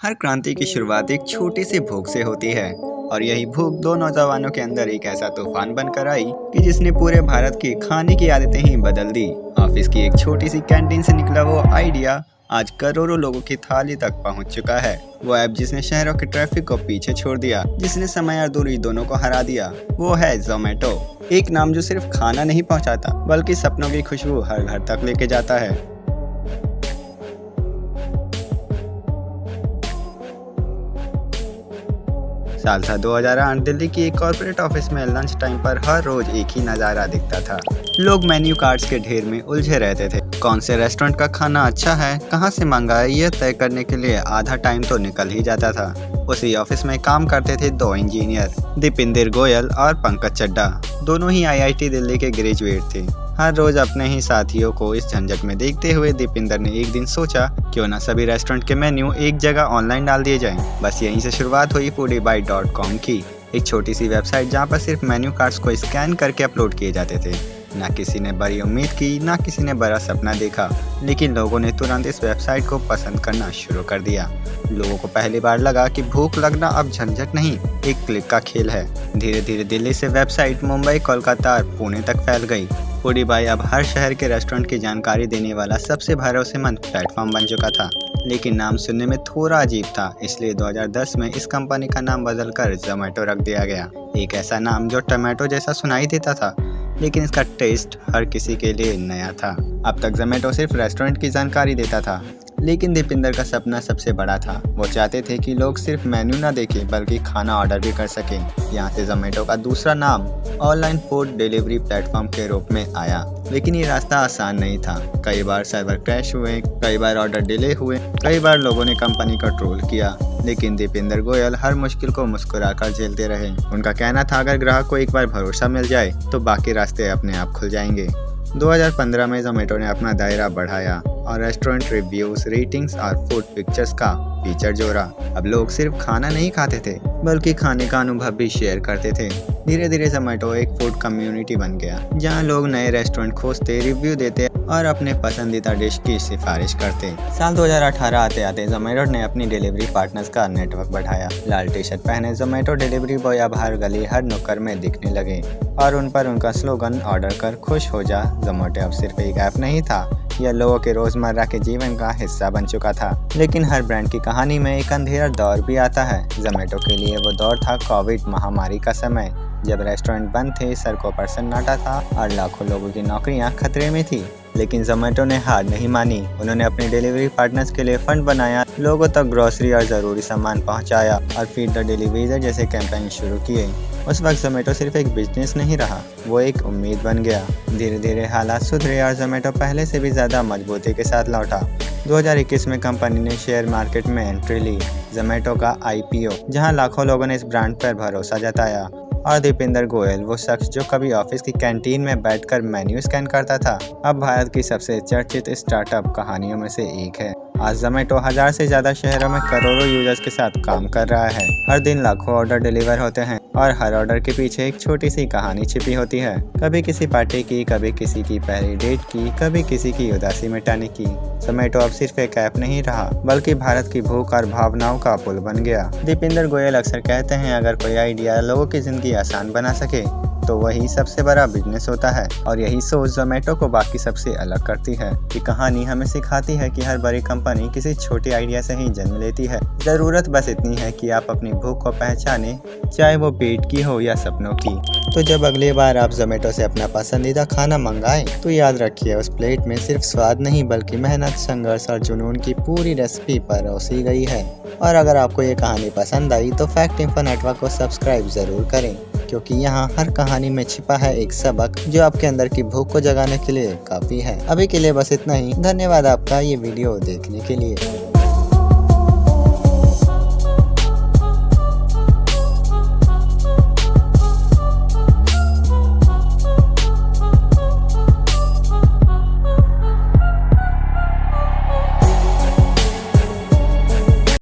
हर क्रांति की शुरुआत एक छोटी सी भूख से होती है और यही भूख दो नौजवानों के अंदर एक ऐसा तूफान बनकर आई कि जिसने पूरे भारत की खाने की आदतें ही बदल दी। ऑफिस की एक छोटी सी कैंटीन से निकला वो आइडिया आज करोड़ों लोगों की थाली तक पहुंच चुका है। वो ऐप जिसने शहरों के ट्रैफिक को पीछे छोड़ दिया, जिसने समय और दूरी दोनों को हरा दिया, वो है जोमेटो। एक नाम जो सिर्फ खाना नहीं पहुंचाता बल्कि सपनों की खुशबू हर घर तक लेके जाता है। साल था 2008। दिल्ली की एक कॉर्पोरेट ऑफिस में लंच टाइम पर हर रोज एक ही नज़ारा दिखता था। लोग मेन्यू कार्ड्स के ढेर में उलझे रहते थे। कौन से रेस्टोरेंट का खाना अच्छा है, कहां से मंगाए, यह तय करने के लिए आधा टाइम तो निकल ही जाता था। उसी ऑफिस में काम करते थे दो इंजीनियर, दीपिंदर गोयल और पंकज चड्ढा। दोनों ही आईआईटी दिल्ली के ग्रेजुएट थे। हर रोज अपने ही साथियों को इस झंझट में देखते हुए दीपिंदर ने एक दिन सोचा, क्यों ना सभी रेस्टोरेंट के मेन्यू एक जगह ऑनलाइन डाल दिए जाएं। बस यहीं से शुरुआत हुई foodie.com की, एक छोटी सी वेबसाइट जहां पर सिर्फ मेन्यू कार्ड्स को स्कैन करके अपलोड किए जाते थे। ना किसी ने बड़ी उम्मीद की, ना किसी ने बड़ा सपना देखा, लेकिन लोगों ने तुरंत इस वेबसाइट को पसंद करना शुरू कर दिया। लोगों को पहली बार लगा कि भूख लगना अब झंझट नहीं, एक क्लिक का खेल है। धीरे धीरे दिल्ली से वेबसाइट मुंबई, कोलकाता और पुणे तक फैल गई। फूडी बाई अब हर शहर के रेस्टोरेंट की जानकारी देने वाला सबसे भरोसेमंद प्लेटफॉर्म बन चुका था। लेकिन नाम सुनने में थोड़ा अजीब था, इसलिए 2010 में इस कंपनी का नाम बदलकर जोमेटो रख दिया गया। एक ऐसा नाम जो टोमेटो जैसा सुनाई देता था, लेकिन इसका टेस्ट हर किसी के लिए नया था। अब तक जोमेटो सिर्फ रेस्टोरेंट की जानकारी देता था, लेकिन दीपिंदर का सपना सबसे बड़ा था। वो चाहते थे कि लोग सिर्फ मेन्यू ना देखें बल्कि खाना ऑर्डर भी कर सकें। यहाँ से जोमेटो का दूसरा नाम ऑनलाइन फूड डिलीवरी प्लेटफॉर्म के रूप में आया। लेकिन ये रास्ता आसान नहीं था। कई बार सर्वर क्रैश हुए, कई बार ऑर्डर डिले हुए, कई बार लोगों ने कंपनी को ट्रोल किया, लेकिन दीपिंदर गोयल हर मुश्किल को मुस्कुराकर झेलते रहे। उनका कहना था, अगर ग्राहक को एक बार भरोसा मिल जाए तो बाकी रास्ते अपने आप खुल जाएंगे। 2015 में जोमेटो ने अपना दायरा बढ़ाया और रेस्टोरेंट रिव्यूज, रेटिंग्स और फूड पिक्चर्स का फीचर जोड़ा। अब लोग सिर्फ खाना नहीं खाते थे बल्कि खाने का अनुभव भी शेयर करते थे। धीरे धीरे जोमेटो एक फूड कम्युनिटी बन गया, जहां लोग नए रेस्टोरेंट खोजते, रिव्यू देते और अपने पसंदीदा डिश की सिफारिश करते। साल 2018 आते आते जोमेटो ने अपनी डिलीवरी पार्टनर्स का नेटवर्क बढ़ाया। लाल टी शर्ट पहने जोमेटो डिलीवरी बॉय अब हर गली, हर नुक्कड़ में दिखने लगे और उन पर उनका स्लोगन ऑर्डर कर खुश हो जा। जोमेटो अब सिर्फ एक ऐप नहीं था, यह लोगों के रोजमर्रा के जीवन का हिस्सा बन चुका था। लेकिन हर ब्रांड की कहानी में एक अंधेरा दौर भी आता है। जोमेटो के लिए वो दौर था कोविड महामारी का समय, जब रेस्टोरेंट बंद थे, सड़कों पर सन्नाटा था और लाखों लोगों की नौकरियां खतरे में थी। लेकिन जोमेटो ने हार नहीं मानी। उन्होंने अपने डिलीवरी पार्टनर्स के लिए फंड बनाया, लोगों तक ग्रोसरी और ज़रूरी सामान पहुंचाया और फीड द डिलीवरी जैसे कैंपेन शुरू किए। उस वक्त जोमेटो सिर्फ एक बिजनेस नहीं रहा, वो एक उम्मीद बन गया। धीरे धीरे हालात सुधरे और जोमेटो पहले से भी ज़्यादा मजबूती के साथ लौटा। 2021 में कंपनी ने शेयर मार्केट में एंट्री ली, जोमेटो का IPO, जहां लाखों लोगों ने इस ब्रांड पर भरोसा जताया। और दीपिंदर गोयल, वो शख्स जो कभी ऑफिस की कैंटीन में बैठकर मेन्यू स्कैन करता था, अब भारत की सबसे चर्चित स्टार्टअप कहानियों में से एक है। आज जोमेटो 1000 से ज़्यादा शहरों में करोड़ों यूजर्स के साथ काम कर रहा है। हर दिन लाखों ऑर्डर डिलीवर होते हैं और हर ऑर्डर के पीछे एक छोटी सी कहानी छिपी होती है। कभी किसी पार्टी की, कभी किसी की पहली डेट की, कभी किसी की उदासी मिटाने की। जोमेटो अब सिर्फ एक ऐप नहीं रहा बल्कि भारत की भूख और भावनाओं का पुल बन गया। दीपिंदर गोयल अक्सर कहते हैं, अगर कोई आइडिया लोगों की जिंदगी आसान बना सके तो वही सबसे बड़ा बिजनेस होता है। और यही सोच जोमेटो को बाकी सबसे अलग करती है। ये कहानी हमें सिखाती है कि हर बड़ी कंपनी किसी छोटी आइडिया से ही जन्म लेती है। ज़रूरत बस इतनी है कि आप अपनी भूख को पहचाने, चाहे वो पेट की हो या सपनों की। तो जब अगली बार आप जोमेटो से अपना पसंदीदा खाना मंगाएं, तो याद रखिए, उस प्लेट में सिर्फ स्वाद नहीं बल्कि मेहनत, संघर्ष और जुनून की पूरी रेसिपी परोसी गई है। और अगर आपको ये कहानी पसंद आई तो फैक्ट इन्फो नेटवर्क को सब्सक्राइब ज़रूर करें, क्योंकि यहाँ हर कहानी में छिपा है एक सबक जो आपके अंदर की भूख को जगाने के लिए काफ़ी है। अभी के लिए बस इतना ही। धन्यवाद आपका ये वीडियो देखने के लिए।